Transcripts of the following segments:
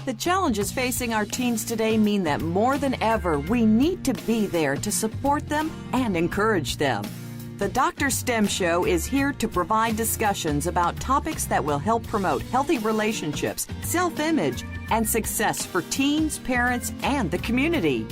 The challenges facing our teens today mean that more than ever, we need to be there to support them and encourage them. The Dr. STEM Show is here to provide discussions about topics that will help promote healthy relationships, self-image, and success for teens, parents, and the community.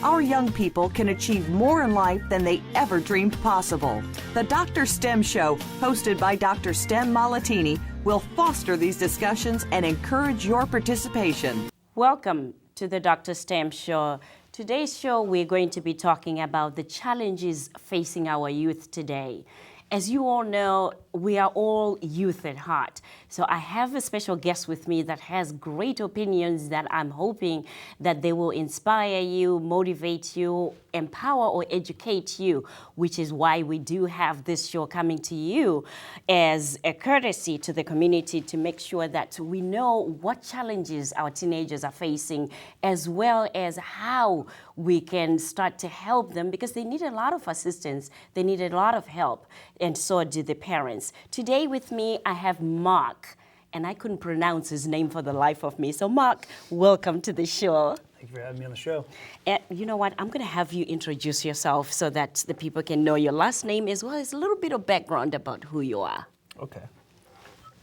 Our young people can achieve more in life than they ever dreamed possible. The Dr. STEM Show, hosted by Dr. STEM Malatini, will foster these discussions and encourage your participation. Welcome to the Dr. STEM Show. Today's show, we're going to be talking about the challenges facing our youth today. As you all know, we are all youth at heart. So I have a special guest with me that has great opinions that I'm hoping that they will inspire you, motivate you, empower or educate you, which is why we do have this show coming to you as a courtesy to the community to make sure that we know what challenges our teenagers are facing, as well as how we can start to help them, because they need a lot of assistance, they need a lot of help, and so do the parents. Today with me, I have Mark, and I couldn't pronounce his name for the life of me. So Mark, welcome to the show. Thank you for having me on the show. And you know what? I'm going to have you introduce yourself so that the people can know your last name as well as a little bit of background about who you are. Okay.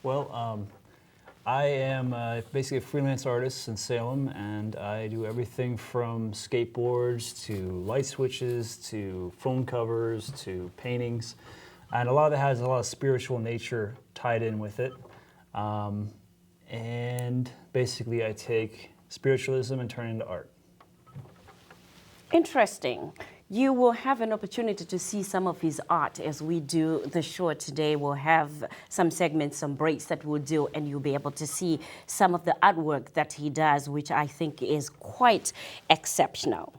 Well, I am basically a freelance artist in Salem, and I do everything from skateboards to light switches to phone covers to paintings. And a lot of it has a lot of spiritual nature tied in with it. And basically I take spiritualism and turn it into art. Interesting. You will have an opportunity to see some of his art as we do the show today. We'll have some segments, some breaks that we'll do, and you'll be able to see some of the artwork that he does, which I think is quite exceptional.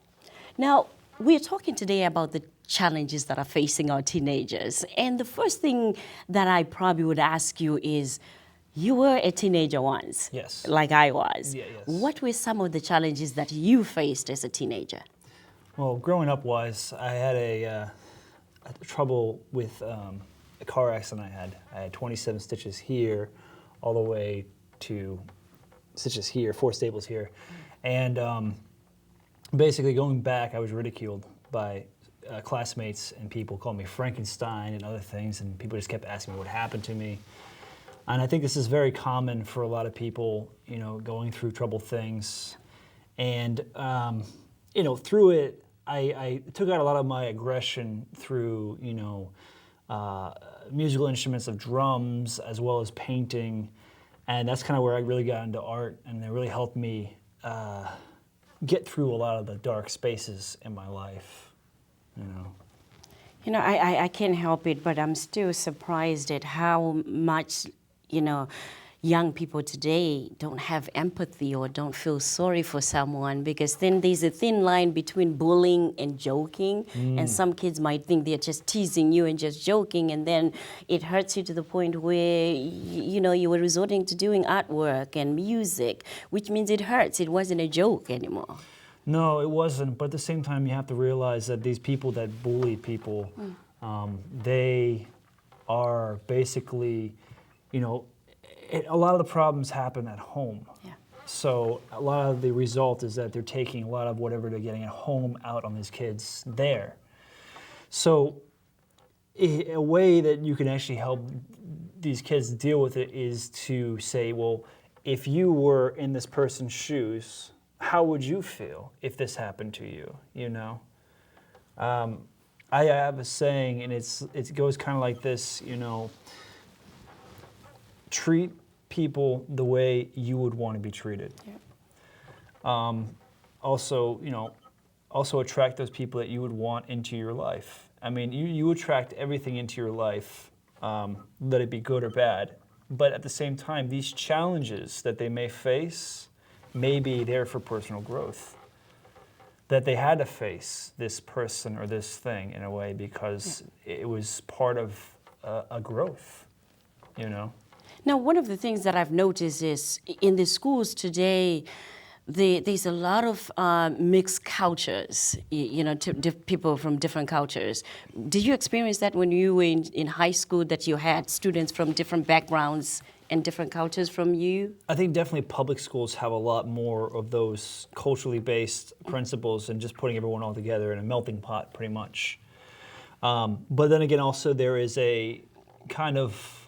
Now, we're talking today about the challenges that are facing our teenagers. And the first thing that I probably would ask you is, you were a teenager once. Yes. Like I was. Yeah, yes. What were some of the challenges that you faced as a teenager? Well, growing up wise, I had a trouble with a car accident I had 27 stitches here, all the way to stitches here, 4 staples here. And basically going back, I was ridiculed by classmates, and people called me Frankenstein and other things, and people just kept asking me what happened to me. And I think this is very common for a lot of people, you know, going through troubled things. And, you know, through it, I took out a lot of my aggression through, you know, musical instruments of drums as well as painting. And that's kind of where I really got into art, and it really helped me get through a lot of the dark spaces in my life, you know. You know, I can't help it, but I'm still surprised at how much, you know, young people today don't have empathy or don't feel sorry for someone, because then there's a thin line between bullying and joking. And some kids might think they're just teasing you and just joking, and then it hurts you to the point where, you know, you were resorting to doing artwork and music, which means it hurts. It wasn't a joke anymore. No, it wasn't. But at the same time, you have to realize that these people that bully people, they are basically, you know, a lot of the problems happen at home. Yeah. So a lot of the result is that they're taking a lot of whatever they're getting at home out on these kids there. So a way that you can actually help these kids deal with it is to say, well, if you were in this person's shoes, how would you feel if this happened to you, you know? I have a saying, and it goes kind of like this, you know, treat people the way you would want to be treated. Yeah. Also, you know, also attract those people that you would want into your life. I mean, you attract everything into your life, let it be good or bad. But at the same time, these challenges that they may face may be there for personal growth. That they had to face this person or this thing in a way because it was part of a growth, you know? Now, one of the things that I've noticed is in the schools today, there's a lot of mixed cultures, you know, people from different cultures. Did you experience that when you were in high school, that you had students from different backgrounds and different cultures from you? I think definitely public schools have a lot more of those culturally based principles and just putting everyone all together in a melting pot, pretty much. But then again, also there is a kind of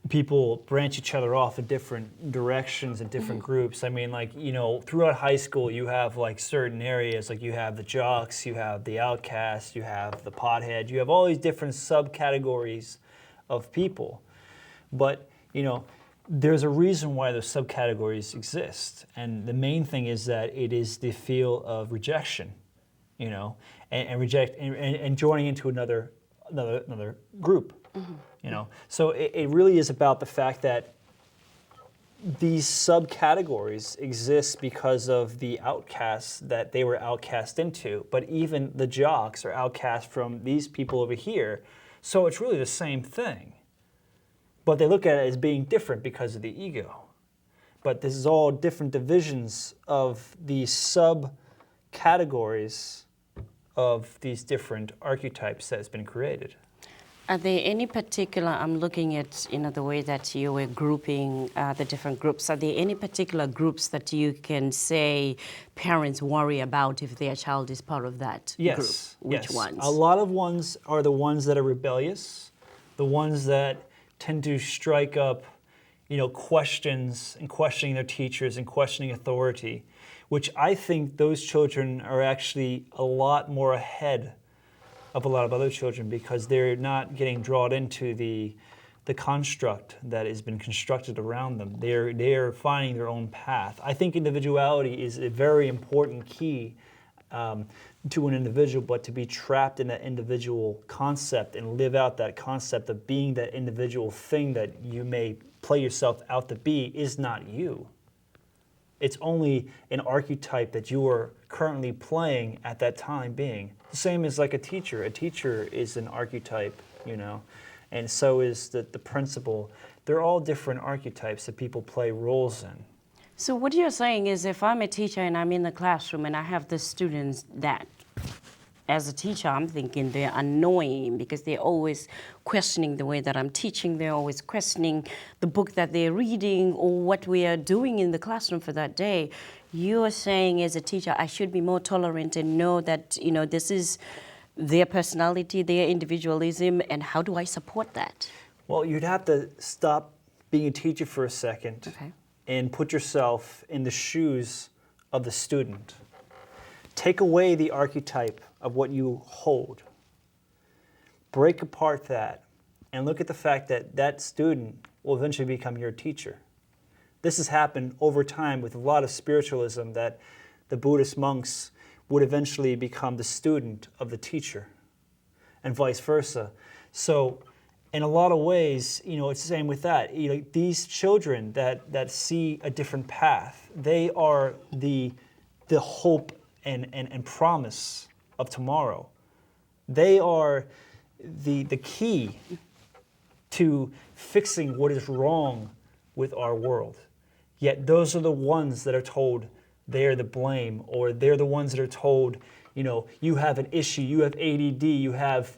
people branch each other off in different directions and different groups. I mean, like, you know, throughout high school, you have like certain areas, like you have the jocks, you have the outcasts, you have the pothead, you have all these different subcategories of people. But, you know, there's a reason why those subcategories exist. And the main thing is that it is the feel of rejection, you know, and joining into another group. You know, so it really is about the fact that these subcategories exist because of the outcasts that they were outcast into. But even the jocks are outcast from these people over here. So it's really the same thing. But they look at it as being different because of the ego. But this is all different divisions of these subcategories of these different archetypes that has been created. Are there any particular, I'm looking at, you know, the way that you were grouping the different groups, are there any particular groups that you can say parents worry about if their child is part of that group? Which ones? A lot of ones are the ones that are rebellious, the ones that tend to strike up, you know, questions and questioning their teachers and questioning authority, which I think those children are actually a lot more ahead of a lot of other children because they're not getting drawn into the construct that has been constructed around them. They're finding their own path. I think individuality is a very important key to an individual, but to be trapped in that individual concept and live out that concept of being that individual thing that you may play yourself out to be is not you. It's only an archetype that you are currently playing at that time being. The same as like a teacher. A teacher is an archetype, you know, and so is the principal. They're all different archetypes that people play roles in. So what you're saying is if I'm a teacher and I'm in the classroom and I have the students that, as a teacher, I'm thinking they're annoying because they're always questioning the way that I'm teaching. They're always questioning the book that they're reading or what we are doing in the classroom for that day. You are saying as a teacher, I should be more tolerant and know that, you know, this is their personality, their individualism, and how do I support that? Well, you'd have to stop being a teacher for a second and put yourself in the shoes of the student. Take away the archetype of what you hold. Break apart that and look at the fact that that student will eventually become your teacher. This has happened over time with a lot of spiritualism that the Buddhist monks would eventually become the student of the teacher and vice versa. So in a lot of ways, you know, it's the same with that. You know, these children that see a different path, they are the hope and promise of tomorrow. They are the key to fixing what is wrong with our world. Yet those are the ones that are told they're the blame, or they're the ones that are told, you know, you have an issue, you have ADD, you have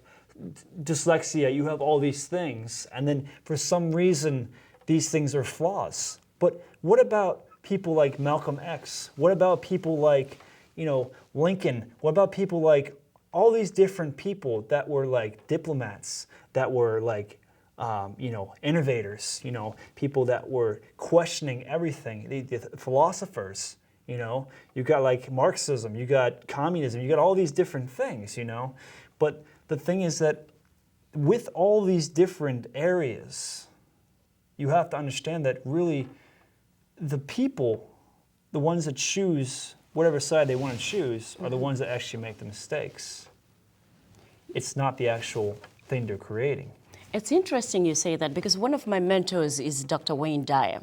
dyslexia, you have all these things. And then for some reason, these things are flaws. But what about people like Malcolm X? What about people like, you know, Lincoln? What about people like all these different people that were like diplomats, that were like, you know, innovators, you know, people that were questioning everything, the philosophers, you know, you got like Marxism, you got communism, you got all these different things, you know. But the thing is that with all these different areas, you have to understand that really the people, the ones that choose whatever side they want to choose, are the ones that actually make the mistakes. It's not the actual thing they're creating. It's interesting you say that because one of my mentors is Dr. Wayne Dyer.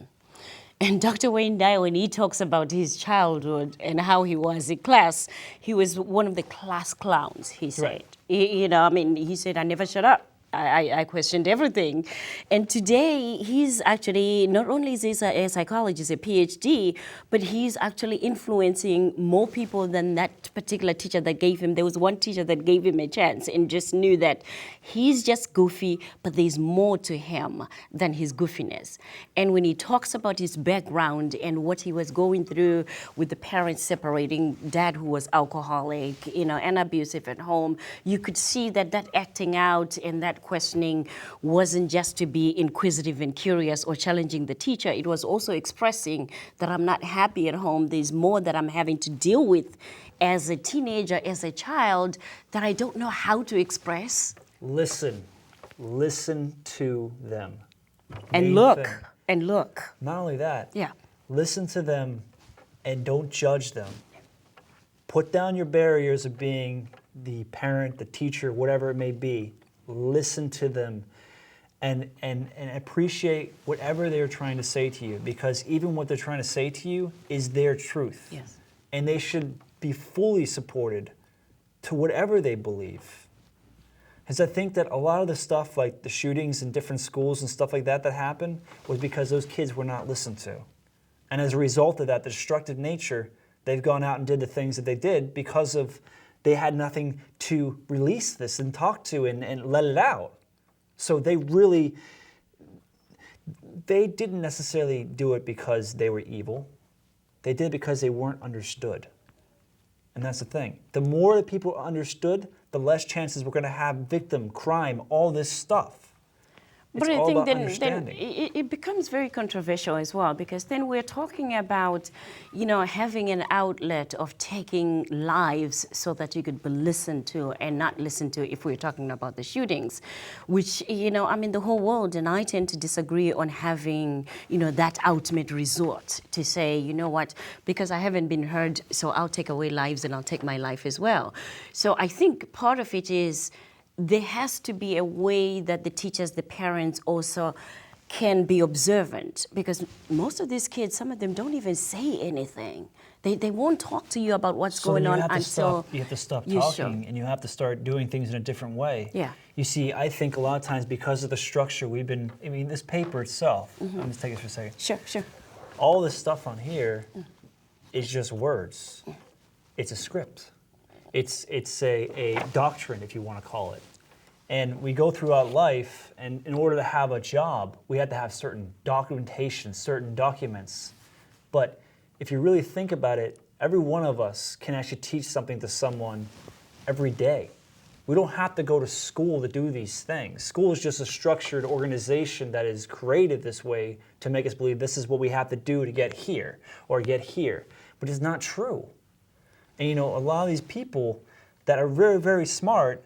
And Dr. Wayne Dyer, when he talks about his childhood and how he was in class, he was one of the class clowns, he said. Right. You know, I mean, he said, I never shut up. I questioned everything. And today, he's actually, not only is he a psychologist, a PhD, but he's actually influencing more people than that particular teacher that gave him. There was one teacher that gave him a chance and just knew that he's just goofy, but there's more to him than his goofiness. And when he talks about his background and what he was going through with the parents separating, dad who was alcoholic, and abusive at home, you could see that acting out and that questioning wasn't just to be inquisitive and curious or challenging the teacher. It was also expressing that I'm not happy at home. There's more that I'm having to deal with as a teenager, as a child, that I don't know how to express. Listen to them. And Main look, thing. and look. Not only that, Yeah. listen to them and don't judge them. Put down your barriers of being the parent, the teacher, whatever it may be. Listen to them and appreciate whatever they're trying to say to you, because even what they're trying to say to you is their truth. Yes. And they should be fully supported to whatever they believe. Because I think that a lot of the stuff, like the shootings in different schools and stuff like that happened, was because those kids were not listened to. And as a result of that, the destructive nature, they've gone out and did the things that they did because of they had nothing to release this and talk to and let it out. So they didn't necessarily do it because they were evil. They did it because they weren't understood. And that's the thing. The more that people are understood, the less chances we're going to have victim, crime, all this stuff. It's But I all think about then understanding. it becomes very controversial as well, because then we're talking about, having an outlet of taking lives so that you could be listened to and not listened to if we're talking about the shootings, which, the whole world, and I tend to disagree on having, that ultimate resort to say, you know what, because I haven't been heard, so I'll take away lives and I'll take my life as well. So I think part of it is, there has to be a way that the teachers, the parents also can be observant, because most of these kids, some of them don't even say anything. They won't talk to you about what's going on until you have to stop you talking, show. and you have to start doing things in a different way. Yeah. You see, I think a lot of times because of the structure this paper itself, I'm just taking this for a second. Sure. All this stuff on here is just words. It's a script. It's a doctrine, if you want to call it. And we go throughout life, and in order to have a job, we have to have certain documentation, certain documents. But if you really think about it, every one of us can actually teach something to someone every day. We don't have to go to school to do these things. School is just a structured organization that is created this way to make us believe this is what we have to do to get here or get here. But it's not true. And a lot of these people that are very, very smart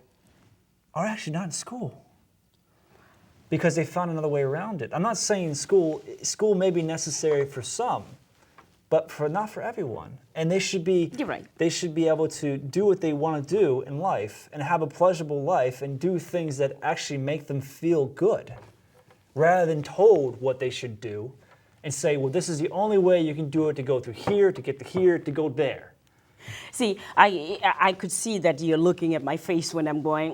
are actually not in school because they found another way around it. I'm not saying school may be necessary for some, but not for everyone. And they should be You're right. They should be able to do what they want to do in life and have a pleasurable life and do things that actually make them feel good, rather than told what they should do and say, well, this is the only way you can do it to go through here, to get to here, to go there. See, I could see that you're looking at my face when I'm going,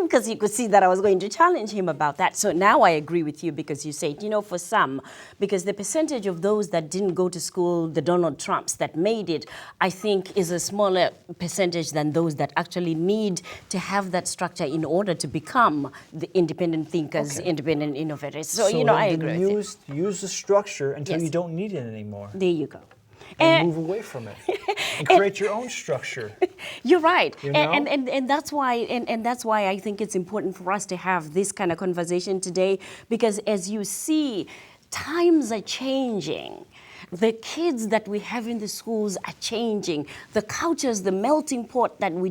because you could see that I was going to challenge him about that. So now I agree with you, because you said, for some, because the percentage of those that didn't go to school, the Donald Trumps that made it, I think is a smaller percentage than those that actually need to have that structure in order to become the independent thinkers, independent innovators. So I agree with you. Use the structure until Yes. you don't need it anymore. There you go. And move away from it and create your own structure. You're right, You know? and that's why I think it's important for us to have this kind of conversation today, because as you see, times are changing. The kids that we have in the schools are changing. The cultures, the melting pot that we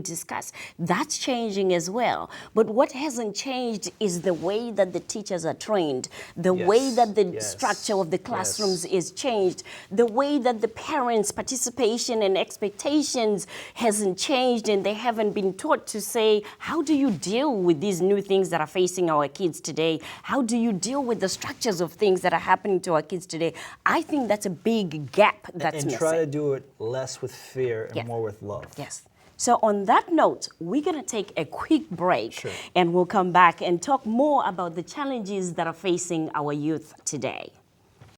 discuss, that's changing as well. But what hasn't changed is the way that the teachers are trained, the way that the structure of the classrooms is changed, the way that the parents' participation and expectations hasn't changed, and they haven't been taught to say, how do you deal with these new things that are facing our kids today? How do you deal with the structures of things that are happening to our kids today? I think that's a big gap that's missing. And try to do it less with fear and more with love. Yes. So on that note, we're going to take a quick break. Sure. And we'll come back and talk more about the challenges that are facing our youth today.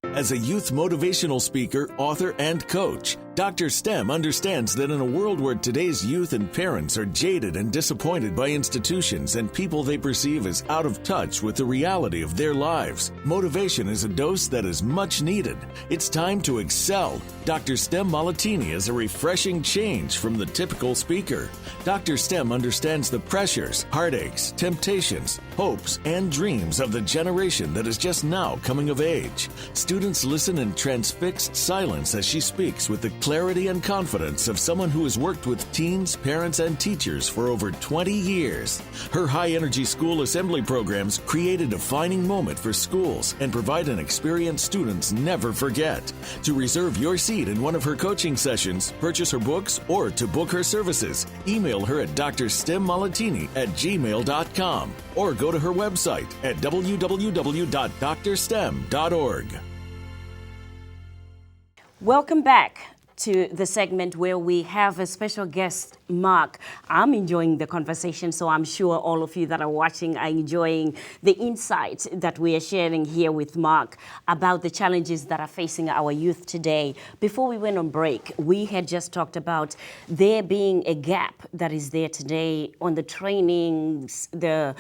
As a youth motivational speaker, author, and coach, Dr. Stem understands that in a world where today's youth and parents are jaded and disappointed by institutions and people they perceive as out of touch with the reality of their lives, motivation is a dose that is much needed. It's time to excel. Dr. Stem Malatini is a refreshing change from the typical speaker. Dr. Stem understands the pressures, heartaches, temptations, hopes, and dreams of the generation that is just now coming of age. Students listen in transfixed silence as she speaks with the clarity and confidence of someone who has worked with teens, parents, and teachers for over 20 years. Her high-energy school assembly programs create a defining moment for schools and provide an experience students never forget. To reserve your seat in one of her coaching sessions, purchase her books, or to book her services, email her at drstemmmalatini@gmail.com or go to her website at www.drstem.org. Welcome back to the segment where we have a special guest, Mark. I'm enjoying the conversation, so I'm sure all of you that are watching are enjoying the insights that we are sharing here with Mark about the challenges that are facing our youth today. Before we went on break, we had just talked about there being a gap that is there today on the trainings, the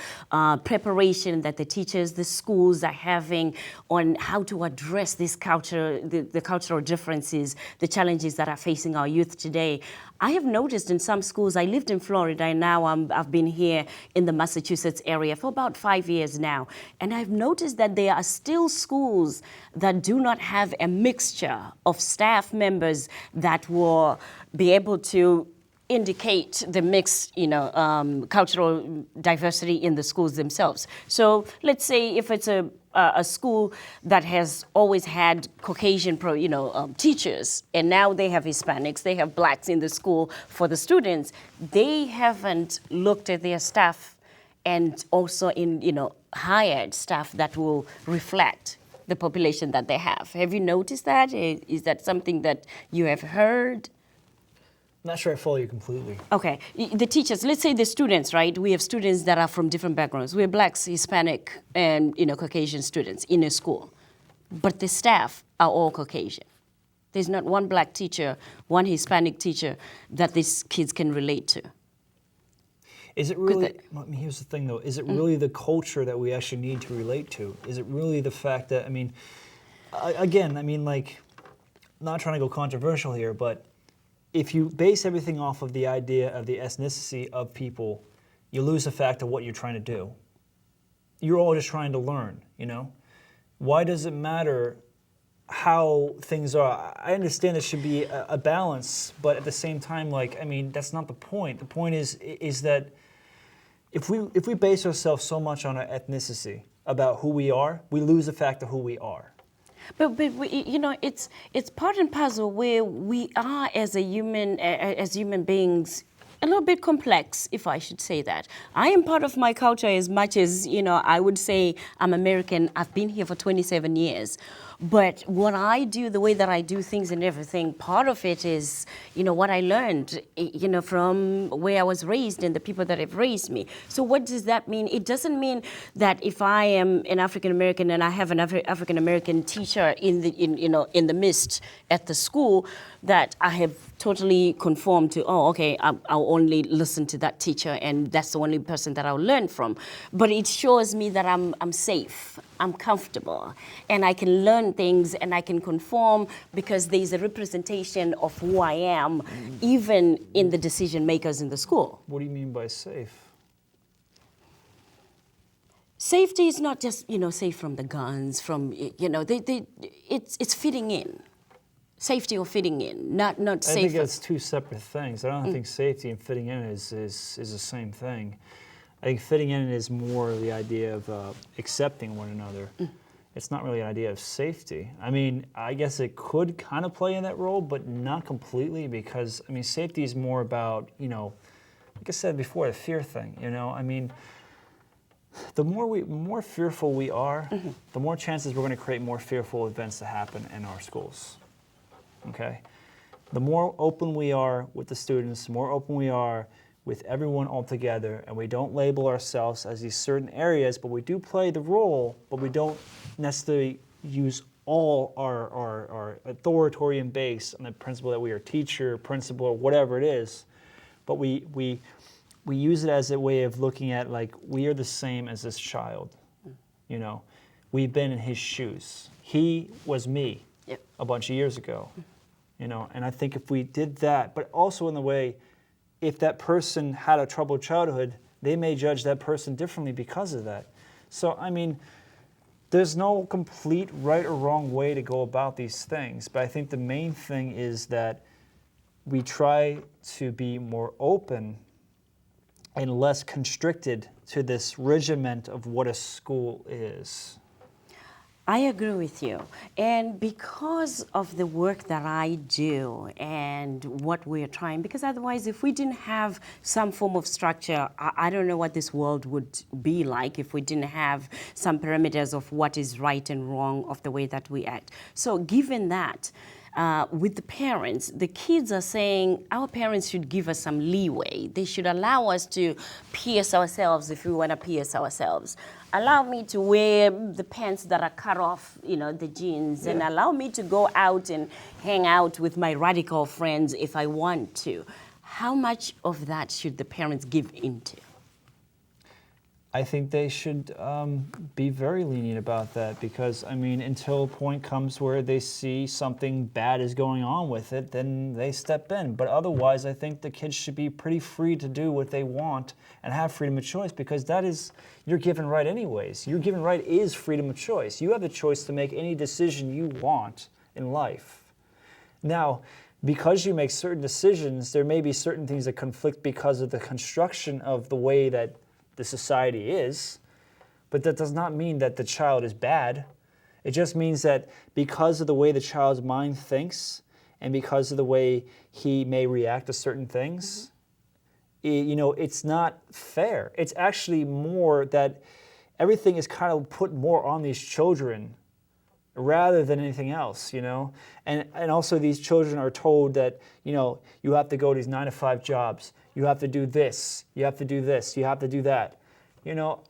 preparation that the teachers, the schools are having on how to address this culture, the cultural differences, the challenges that are facing our youth today. I have noticed in some schools, I lived in Florida and now I've been here in the Massachusetts area for about 5 years now. And I've noticed that there are still schools that do not have a mixture of staff members that will be able to indicate the mixed, cultural diversity in the schools themselves. So let's say if it's a school that has always had Caucasian teachers, and now they have Hispanics, they have blacks in the school for the students, they haven't looked at their staff and also hired staff that will reflect the population that they have. Have you noticed that? Is that something that you have heard? Not sure I follow you completely. Okay, the teachers, let's say the students, right? We have students that are from different backgrounds. We have blacks, Hispanic, and Caucasian students in a school. But the staff are all Caucasian. There's not one black teacher, one Hispanic teacher that these kids can relate to. Is it really, here's the thing though, is it really the culture that we actually need to relate to? Is it really the fact that, not trying to go controversial here, but if you base everything off of the idea of the ethnicity of people, you lose the fact of what you're trying to do. You're all just trying to learn, Why does it matter how things are? I understand there should be a balance, but at the same time, that's not the point. The point is that if we base ourselves so much on our ethnicity about who we are, we lose the fact of who we are. But it's part and parcel where we are as human beings a little bit complex, if I should say that. I am part of my culture as much as, I would say I'm American. I've been here for 27 years. But what I do, the way that I do things and everything, part of it is, what I learned, from where I was raised and the people that have raised me. So what does that mean? It doesn't mean that if I am an African American and I have an African American teacher in the midst at the school, that I have totally conformed to, I'll only listen to that teacher and that's the only person that I'll learn from. But it shows me that I'm safe, I'm comfortable, and I can learn things and I can conform because there's a representation of who I am, even in the decision makers in the school. What do you mean by safe? Safety is not just, safe from the guns, from, it's fitting in. Safety or fitting in, not safe. I think that's two separate things. I don't think safety and fitting in is the same thing. I think fitting in is more the idea of accepting one another. It's not really an idea of safety. I guess it could kind of play in that role, but not completely, because safety is more about, like I said before, the fear thing. The more fearful we are, the more chances we're going to create more fearful events to happen in our schools. Okay, The more open we are with the students, the more open we are with everyone altogether, and we don't label ourselves as these certain areas, but we do play the role, but we don't necessarily use all our authoritarian base on the principle that we are teacher, principal, or whatever it is, but we use it as a way of looking at, like, we are the same as this child. You know, we've been in his shoes. He was me a bunch of years ago, you know, and I think if we did that, but also in the way, if that person had a troubled childhood, they may judge that person differently because of that. So, I mean, there's no complete right or wrong way to go about these things, but I think the main thing is that we try to be more open and less constricted to this regiment of what a school is. I agree with you. And because of the work that I do and what we're trying, because otherwise if we didn't have some form of structure, I don't know what this world would be like if we didn't have some parameters of what is right and wrong of the way that we act. So given that, with the parents, the kids are saying our parents should give us some leeway. They should allow us to pierce ourselves if we want to pierce ourselves. Allow me to wear the pants that are cut off, you know, the jeans, and allow me to go out and hang out with my radical friends if I want to. How much of that should the parents give into? I think they should be very lenient about that because, I mean, until a point comes where they see something bad is going on with it, then they step in. But otherwise, I think the kids should be pretty free to do what they want and have freedom of choice because that is your given right anyways. Your given right is freedom of choice. You have the choice to make any decision you want in life. Now, because you make certain decisions, there may be certain things that conflict because of the construction of the way that the society is, but that does not mean that the child is bad. It just means that because of the way the child's mind thinks and because of the way he may react to certain things, you know, it's not fair. It's actually more that everything is kind of put more on these children rather than anything else, you know? And also these children are told that, you know, you have to go to these 9-to-5 jobs. You have to do this. You have to do this. You have to do that. You know,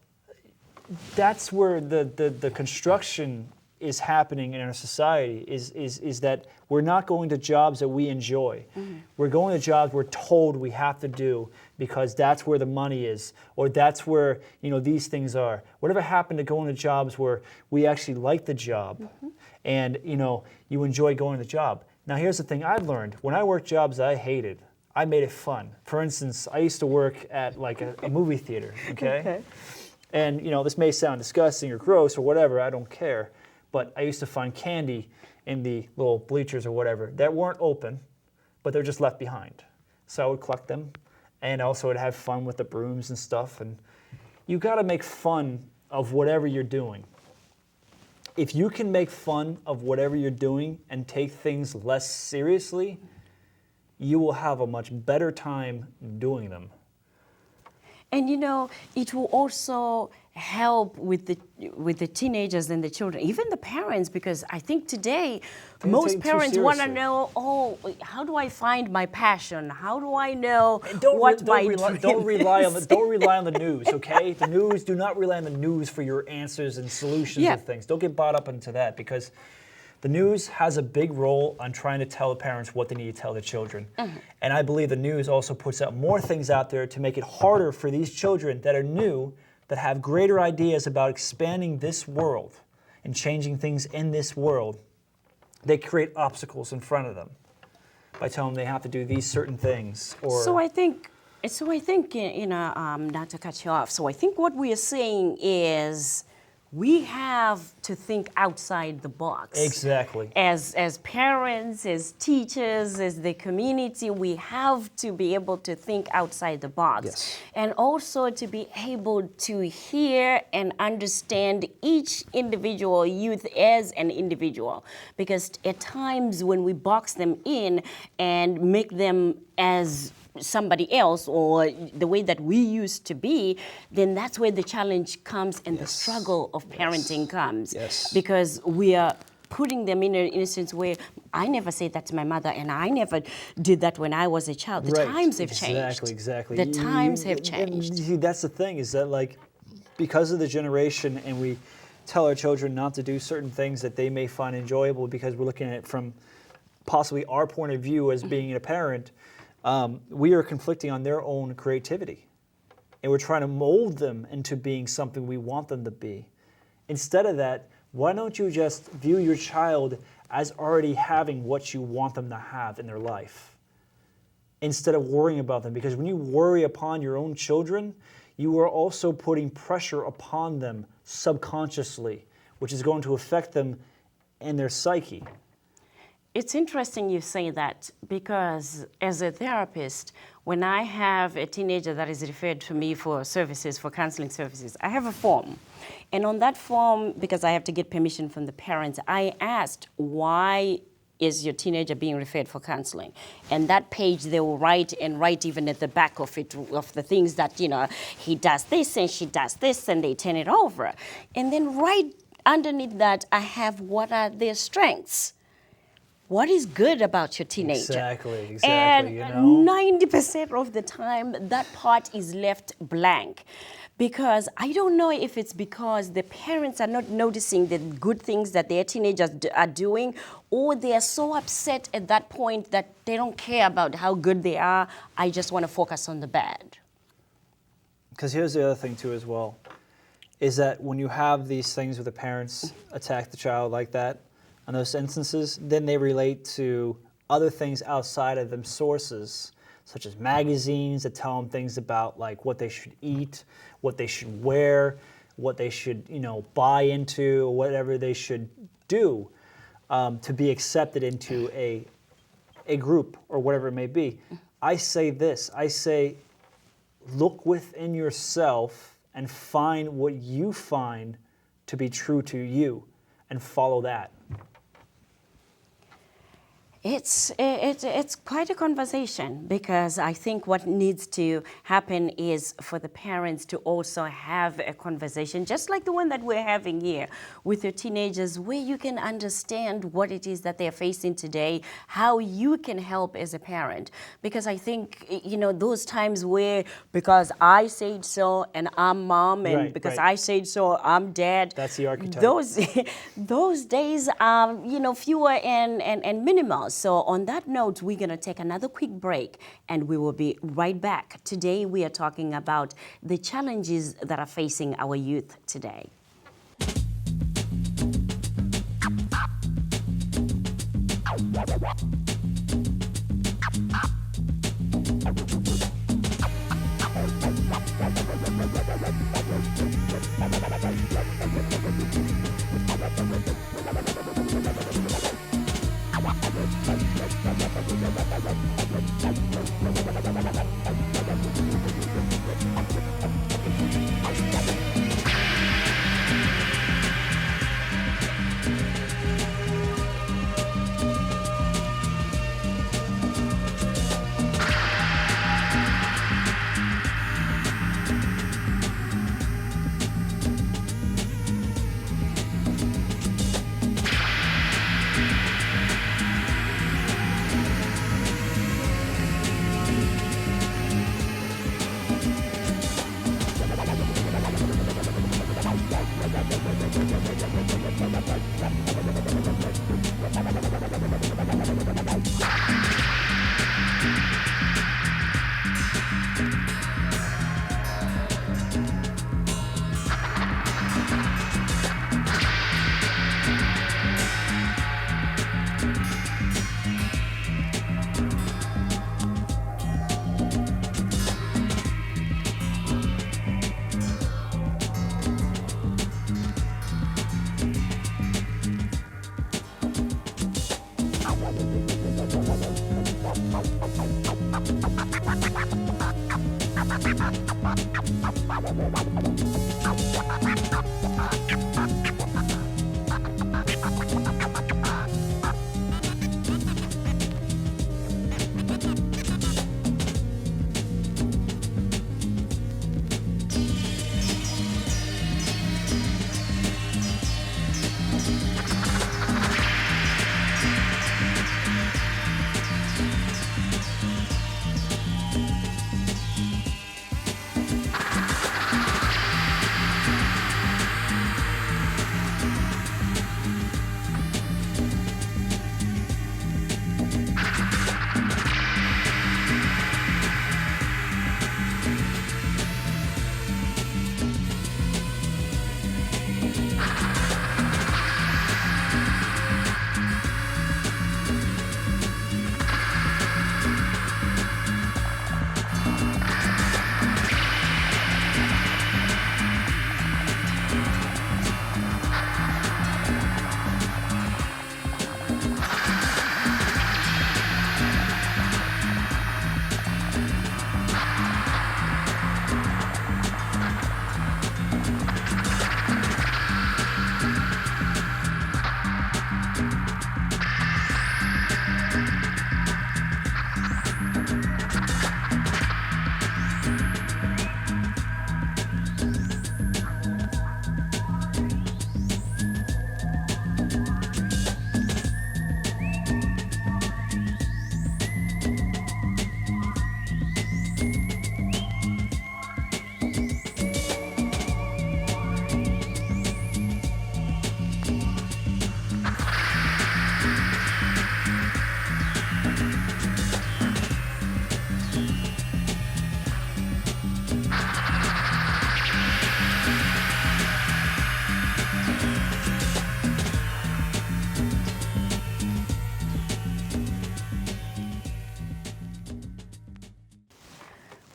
that's where the construction is happening in our society is that we're not going to jobs that we enjoy. We're going to jobs we're told we have to do because that's where the money is or that's where, you know, these things are. Whatever happened to going to jobs where we actually like the job and, you know, you enjoy going to the job. Now, here's the thing I've learned. When I worked jobs that I hated, I made it fun. For instance, I used to work at like a movie theater, okay? And, you know, this may sound disgusting or gross or whatever, I don't care. But I used to find candy in the little bleachers or whatever that weren't open, but they're just left behind. So I would collect them, and also would have fun with the brooms and stuff. And you got to make fun of whatever you're doing. If you can make fun of whatever you're doing and take things less seriously, you will have a much better time doing them. And you know, it will also help with the teenagers and the children, even the parents, because I think today most parents want to know, oh, how do I find my passion? How do I know don't rely on the news, okay? The news, do not rely on the news for your answers and solutions of things. Don't get bought up into that because the news has a big role on trying to tell the parents what they need to tell the children. And I believe the news also puts out more things out there to make it harder for these children that are new, that have greater ideas about expanding this world and changing things in this world. They create obstacles in front of them by telling them they have to do these certain things. So I think, you know, not to cut you off, so I think what we are saying is we have to think outside the box. Exactly. As parents, as teachers, as the community, we have to be able to think outside the box. Yes. And also to be able to hear and understand each individual youth as an individual. Because at times when we box them in and make them as somebody else or the way that we used to be, then that's where the challenge comes and the struggle of parenting comes. Yes. Because we are putting them in an instance where I never said that to my mother, and I never did that when I was a child. The Right. times have changed. Exactly. The times have And changed. you see, that's the thing, is that like, because of the generation, and we tell our children not to do certain things that they may find enjoyable because we're looking at it from possibly our point of view as being a parent, we are conflicting on their own creativity. And we're trying to mold them into being something we want them to be. Instead of that, why don't you just view your child as already having what you want them to have in their life, instead of worrying about them? Because when you worry upon your own children, you are also putting pressure upon them subconsciously, which is going to affect them and their psyche. It's interesting you say that, because as a therapist, when I have a teenager that is referred to me for services, for counseling services, I have a form. And on that form, because I have to get permission from the parents, I asked, why is your teenager being referred for counseling? And that page they will write, and write even at the back of it, of the things that, he does this and she does this, and they turn it over. And then right underneath that, I have what are their strengths. What is good about your teenager? Exactly. And You know? 90% of the time, that part is left blank. Because I don't know if it's because the parents are not noticing the good things that their teenagers are doing, or they are so upset at that point that they don't care about how good they are. I just want to focus on the bad. Because here's the other thing too as well, is that when you have these things where the parents attack the child like that, in those instances, then they relate to other things outside of them sources, such as magazines that tell them things about like what they should eat, what they should wear, what they should, buy into, or whatever they should do to be accepted into a group or whatever it may be. I say this, look within yourself and find what you find to be true to you and follow that. It's quite a conversation, because I think what needs to happen is for the parents to also have a conversation, just like the one that we're having here with your teenagers, where you can understand what it is that they're facing today, how you can help as a parent. Because I think, those times where, because I said so and I'm mom, and Right, because right. I said so I'm dad. That's the archetype. Those days are, fewer and minimal. So on that note, we're going to take another quick break, and we will be right back. Today, we are talking about the challenges that are facing our youth today.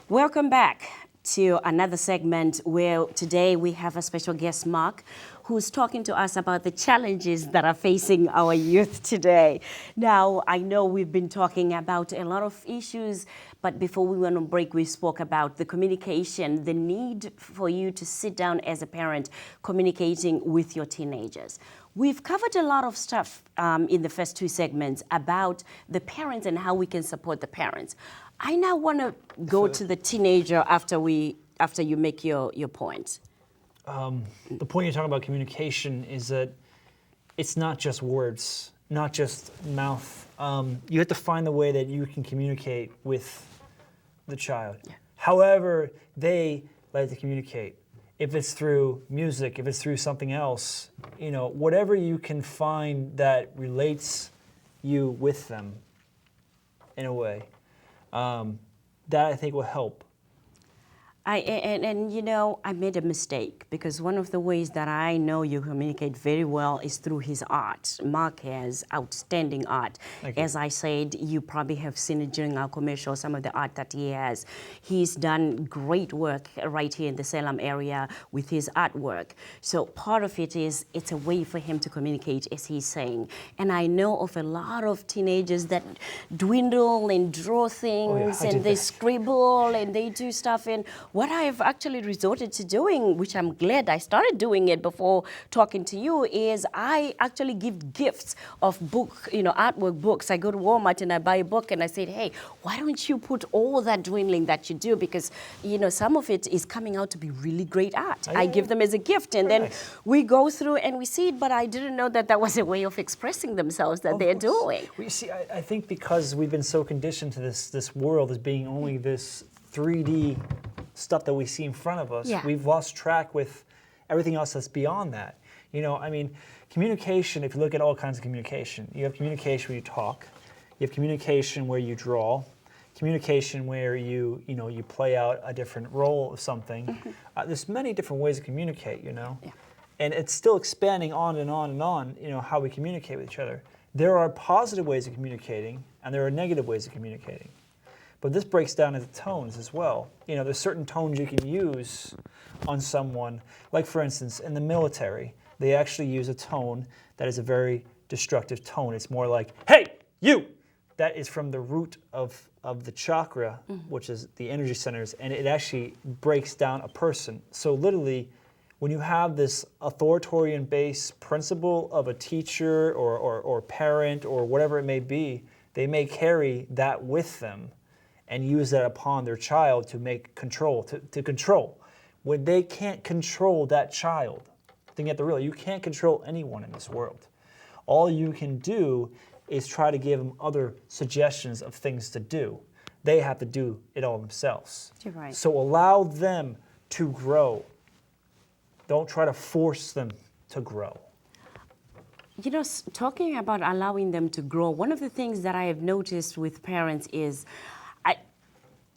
Welcome back to another segment where today we have a special guest, Mark, who's talking to us about the challenges that are facing our youth today. Now, I know we've been talking about a lot of issues, but before we went on break, we spoke about the communication, the need for you to sit down as a parent communicating with your teenagers. We've covered a lot of stuff in the first two segments about the parents and how we can support the parents. I now want to go to the teenager after you make your point. The point you're talking about communication is that it's not just words, not just mouth. You have to find the way that you can communicate with the child. Yeah. However they like to communicate. If it's through music, if it's through something else, whatever you can find that relates you with them in a way, that I think will help. I made a mistake because one of the ways that I know you communicate very well is through his art. Mark has outstanding art. As I said, you probably have seen it during our commercial, some of the art that he has. He's done great work right here in the Salem area with his artwork. So part of it is it's a way for him to communicate, as he's saying. And I know of a lot of teenagers that dwindle and draw things and they scribble and they do stuff. And what I've actually resorted to doing, which I'm glad I started doing it before talking to you, is I actually give gifts of artwork books. I go to Walmart and I buy a book and I say, hey, why don't you put all that dwindling that you do? Because, some of it is coming out to be really great art. I give them as a gift and then we go through and we see it, but I didn't know that was a way of expressing themselves that they're doing. Well, you see, I think because we've been so conditioned to this world as being only this 3D stuff that we see in front of us, we've lost track with everything else that's beyond that. Communication, if you look at all kinds of communication, you have communication where you talk, you have communication where you draw, communication where you play out a different role of something. There's many different ways to communicate, and it's still expanding on and on and on, how we communicate with each other. There are positive ways of communicating and there are negative ways of communicating. But this breaks down into tones as well. There's certain tones you can use on someone. Like, for instance, in the military, they actually use a tone that is a very destructive tone. It's more like, hey, you! That is from the root of the chakra, which is the energy centers, and it actually breaks down a person. So literally, when you have this authoritarian-based principle of a teacher or parent or whatever it may be, they may carry that with them and use that upon their child to make control, to control. When they can't control that child, think at the real, you can't control anyone in this world. All you can do is try to give them other suggestions of things to do. They have to do it all themselves. You're right. So allow them to grow. Don't try to force them to grow. Talking about allowing them to grow, one of the things that I have noticed with parents is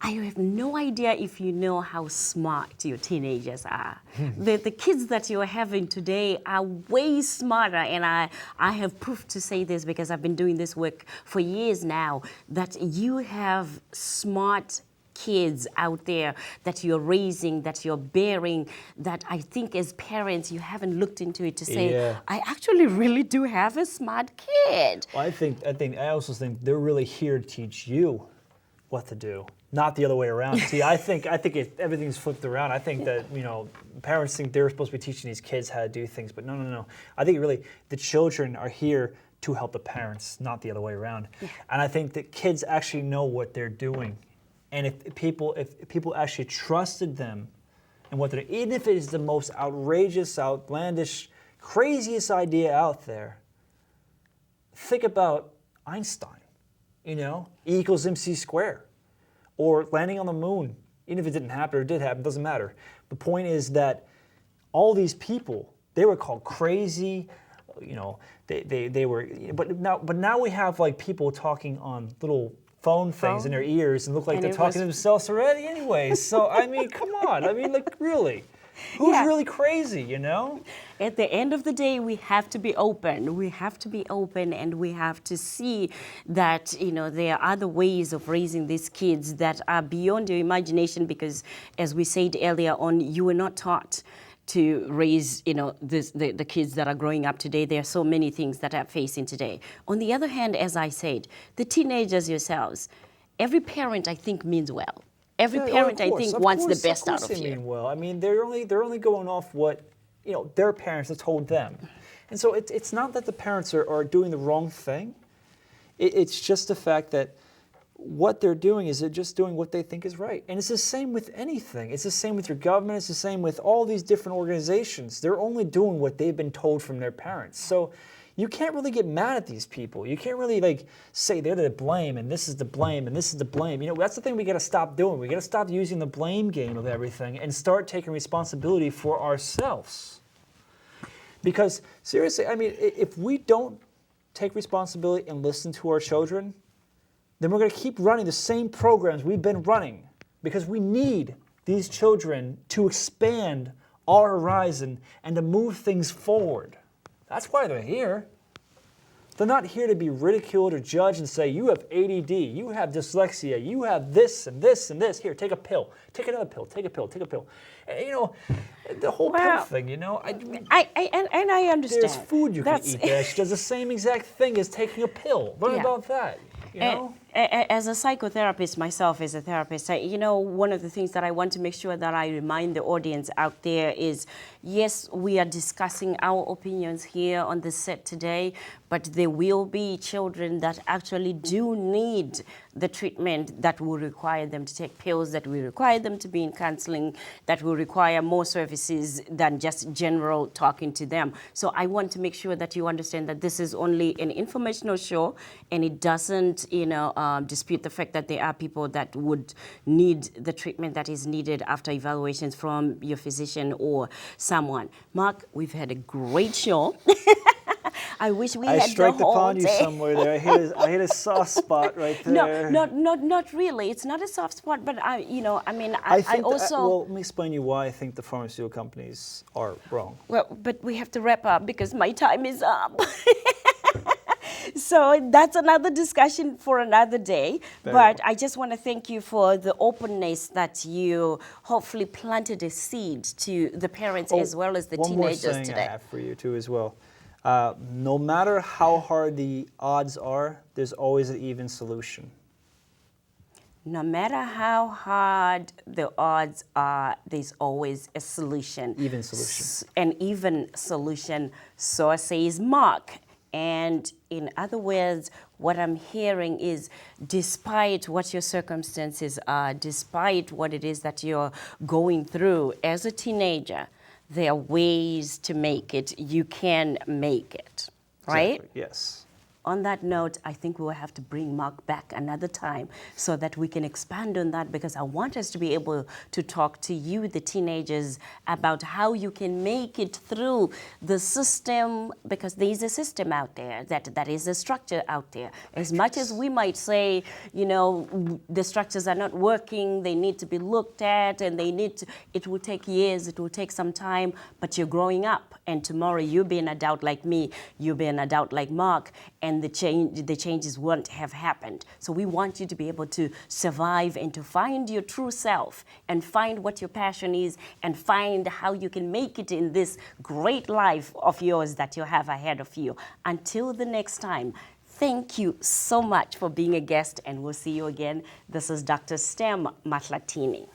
I have no idea if you know how smart your teenagers are. The kids that you're having today are way smarter, and I have proof to say this because I've been doing this work for years now, that you have smart kids out there that you're raising, that you're bearing, that I think as parents you haven't looked into it to say, I actually really do have a smart kid. Well, I also think they're really here to teach you what to do, not the other way around. See, I think everything's flipped around. I think that parents think they're supposed to be teaching these kids how to do things, but no. I think really the children are here to help the parents, not the other way around. Yeah. And I think that kids actually know what they're doing, and if people actually trusted them and what they're doing, even if it is the most outrageous, outlandish, craziest idea out there, think about Einstein. E equals mc squared, or landing on the moon. Even if it didn't happen or did happen, doesn't matter. The point is that all these people, they were called crazy, they were, but now we have like people talking on little phone things in their ears and look like they're talking to themselves already anyways. So, come on. Really. Who's Yeah. really crazy, you know? At the end of the day, we have to be open. We have to be open, and we have to see that, there are other ways of raising these kids that are beyond your imagination, because, as we said earlier on, you were not taught to raise, the kids that are growing up today. There are so many things that are facing today. On the other hand, as I said, the teenagers yourselves, every parent, I think, means well. Every Yeah, parent, of I course, think, of wants course, the best out course of they you. mean well. I mean, they're only going off what their parents have told them, and so it's not that the parents are doing the wrong thing. It's just the fact that what they're doing is they're just doing what they think is right, and it's the same with anything. It's the same with your government. It's the same with all these different organizations. They're only doing what they've been told from their parents. So you can't really get mad at these people. You can't really say they're to blame and this is the blame and this is the blame. That's the thing we got to stop doing. We got to stop using the blame game of everything and start taking responsibility for ourselves. Because seriously, I mean, if we don't take responsibility and listen to our children, then we're going to keep running the same programs we've been running, because we need these children to expand our horizon and to move things forward. That's why they're here. They're not here to be ridiculed or judged and say, you have ADD, you have dyslexia, you have this and this and this. Here, take a pill. Take another pill. Take a pill. Take a pill. And, the whole pill thing, I understand. there's food you can eat that does the same exact thing as taking a pill. Learn Yeah. about that, As a psychotherapist myself, as a therapist, one of the things that I want to make sure that I remind the audience out there is, yes, we are discussing our opinions here on the set today, but there will be children that actually do need the treatment that will require them to take pills, that will require them to be in counseling, that will require more services than just general talking to them. So I want to make sure that you understand that this is only an informational show, and it doesn't, dispute the fact that there are people that would need the treatment that is needed after evaluations from your physician or someone. Mark, we've had a great show. I wish we had the strike whole upon you day. somewhere there. I hit a soft spot right there. No, not really. It's not a soft spot, but I think also. well, let me explain to you why I think the pharmaceutical companies are wrong. Well, but we have to wrap up because my time is up. So that's another discussion for another day. But I just want to thank you for the openness that you hopefully planted a seed to the parents as well as the teenagers one more thing today. I have for you too as well. No matter how hard the odds are, there's always an even solution. No matter how hard the odds are, there's always a solution. Even solution. An even solution, so says Mark. And in other words, what I'm hearing is, despite what your circumstances are, despite what it is that you're going through as a teenager, there are ways to make it. You can make it, right? Exactly. Yes. On that note, I think we'll have to bring Mark back another time so that we can expand on that, because I want us to be able to talk to you, the teenagers, about how you can make it through the system, because there is a system out there, that is a structure out there. As much as we might say, the structures are not working, they need to be looked at, and it will take years, it will take some time, but you're growing up, and tomorrow you'll be an adult like me, you'll be an adult like Mark, and the changes won't have happened. So we want you to be able to survive and to find your true self and find what your passion is and find how you can make it in this great life of yours that you have ahead of you. Until the next time, thank you so much for being a guest, and we'll see you again. This is Dr. Stem Matlatini.